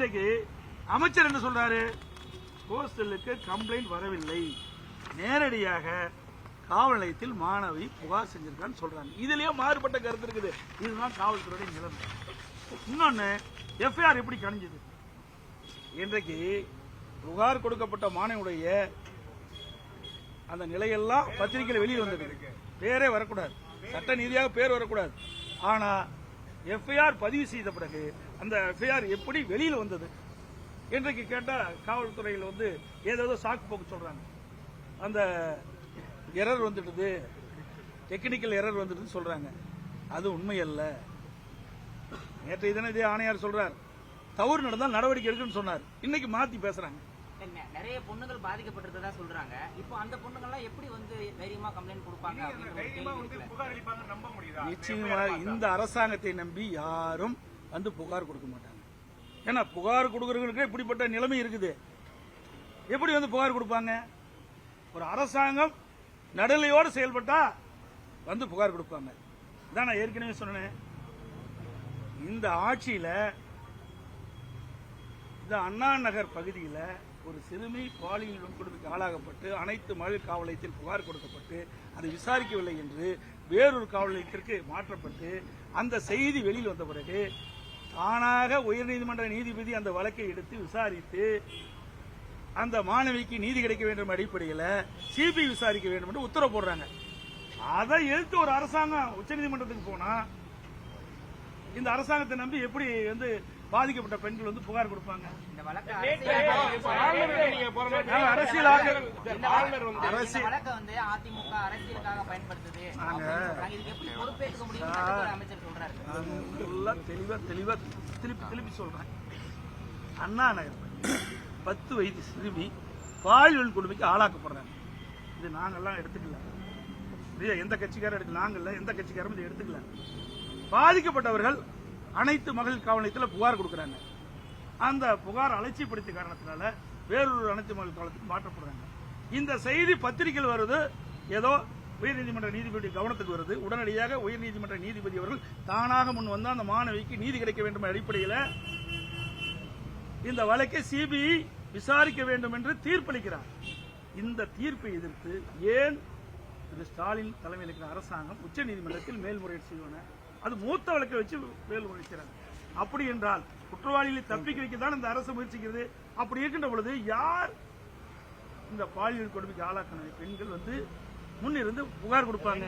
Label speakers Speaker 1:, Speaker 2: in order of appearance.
Speaker 1: இன்றைக்கு அமைச்சர் என்ன சொல்றாரு? போஸ்டலுக்கு கம்ப்ளைண்ட் வரவில்லை, நேரடியாக காவல் நிலையத்தில் மாணவி புகார் செஞ்சிருக்கான்னு சொல்றாங்க. இதுலயே மாறுபட்ட கருத்து இருக்குது. இதுதான் காவல்துறையுடைய நிலைமை. இன்னொன்னு, எஃப்ஐஆர் எப்படி கணிஞ்சது? இன்றைக்கு புகார் கொடுக்கப்பட்ட மாணவியுடைய அந்த நிலையெல்லாம் பத்திரிகையில் வெளியே வந்தது. பேரே வரக்கூடாது, சட்ட நீதியாக பேர் வரக்கூடாது. ஆனா எஃப்ஐஆர் பதிவு செய்த பிறகு அந்த எஃப்ஐஆர் எப்படி வெளியில் வந்தது இன்றைக்கு கேட்டா காவல்துறையில் ஏதோ சாக்கு போக்கு சொல்றாங்க. அந்த எரர் வந்துடுது, டெக்னிக்கல் எரர் வந்துடுதுன்னு சொல்றாங்க. அது உண்மை அல்ல. நேற்றைய தினம் இதே ஆணையார் சொல்றார், தவறு நடந்தால் நடவடிக்கை எடுக்குன்னு சொன்னார். இன்னைக்கு மாத்தி பேசுறாங்க.
Speaker 2: நிறைய பொண்ணுகள் பாதிக்கப்பட்டிருக்கதா சொல்றாங்க. இப்போ அந்த பொண்ணுங்கள்லாம் எப்படி தைரியமா கம்ப்ளைண்ட் கொடுப்பாங்க?
Speaker 1: நிச்சயமா இந்த அரசாங்கத்தை நம்பி யாரும் புகார் கொடுக்க மாட்டாங்க. ஏன்னா புகார் கொடுக்கறவங்களுக்கு இப்படிப்பட்ட நிலைமை இருக்குது. எப்படி புகார் கொடுப்பாங்க? ஒரு அரசாங்கம் நடுநிலையோடு செயல்பட்டா புகார் கொடுப்பாங்க. இதான் நான் ஏற்கனவே சொன்னேன். இந்த ஆட்சியில இந்த அண்ணா நகர் பகுதியில் ஒரு சிறுமி பாலியல் வன்கொடுமைக்கு ஆளாகப்பட்டு அனைத்து மகளிர் காவல் நிலையத்தில் புகார் கொடுக்கப்பட்டு அதை விசாரிக்கவில்லை என்று வேறொரு காவல் நிலையத்திற்கு மாற்றப்பட்டு அந்த செய்தி வெளியில் வந்த பிறகு தானாக உயர்நீதிமன்ற நீதிபதி அந்த வழக்கை எடுத்து விசாரித்து அந்த மாணவிக்கு நீதி கிடைக்க வேண்டும் அடிப்படையில் சிபிஐ விசாரிக்க வேண்டும் என்று உத்தரவு போடுறாங்க. அதை எதிர்த்து ஒரு அரசாங்கம் உச்சநீதிமன்றத்துக்கு போனா இந்த அரசாங்கத்தை நம்பி எப்படி பாதிக்கப்பட்ட பெண்கள் புகார் கொடுப்பாங்க? அரசியல்
Speaker 2: அதிமுக அரசியலுக்காக பயன்படுத்துது.
Speaker 1: தெளிவா திருப்பி சொல்றேன். அண்ணா நகர் 10 வயது சிறுமி பாலியல் கொடுமைக்கு ஆளாக்கப்படுறாங்க. இது நாங்கெல்லாம் எடுத்துக்கல, எந்த கட்சிக்காரும் எடுக்கல, நாங்கள்ல எந்த கட்சிக்காரும் இதை எடுத்துக்கல. பாதிக்கப்பட்டவர்கள் அனைத்து மகளிர் காவல் நிலையத்தில் புகார் கொடுக்கிறாங்க. அந்த புகார் அலட்சியப்படுத்திய காரணத்தினால வேறொரு அனைத்து மகளிர் காவலத்துக்கு மாற்றப்படுறாங்க. இந்த செய்தி பத்திரிகையில் வருது, ஏதோ உயர்நீதிமன்ற நீதிபதி கவனத்துக்கு வருது. உடனடியாக உயர்நீதிமன்ற நீதிபதி அவர்கள் தானாக முன் வந்து அந்த மாணவிக்கு நீதி கிடைக்க வேண்டும் அடிப்படையில் இந்த வழக்கை சிபிஐ விசாரிக்க வேண்டும் என்று தீர்ப்பளிக்கிறார். இந்த தீர்ப்பை எதிர்த்து ஏன் ஸ்டாலின் தலைமையில் இருக்கிற அரசாங்கம் உச்சநீதிமன்றத்தில் மேல்முறையீடு செய்வாங்க? அது மூத்த வழக்கை வச்சு மேல்முறையீடு. அப்படி என்றால் குற்றவாளிகளை தப்பிக்க வைக்கத்தான் இந்த அரசு முயற்சிக்கிறது. அப்படி இருக்கின்ற பொழுது யார் இந்த பாலியல் கொடுமைக்கு ஆளாக்கின பெண்கள் முன்னிருந்து புகார் கொடுப்பாங்க?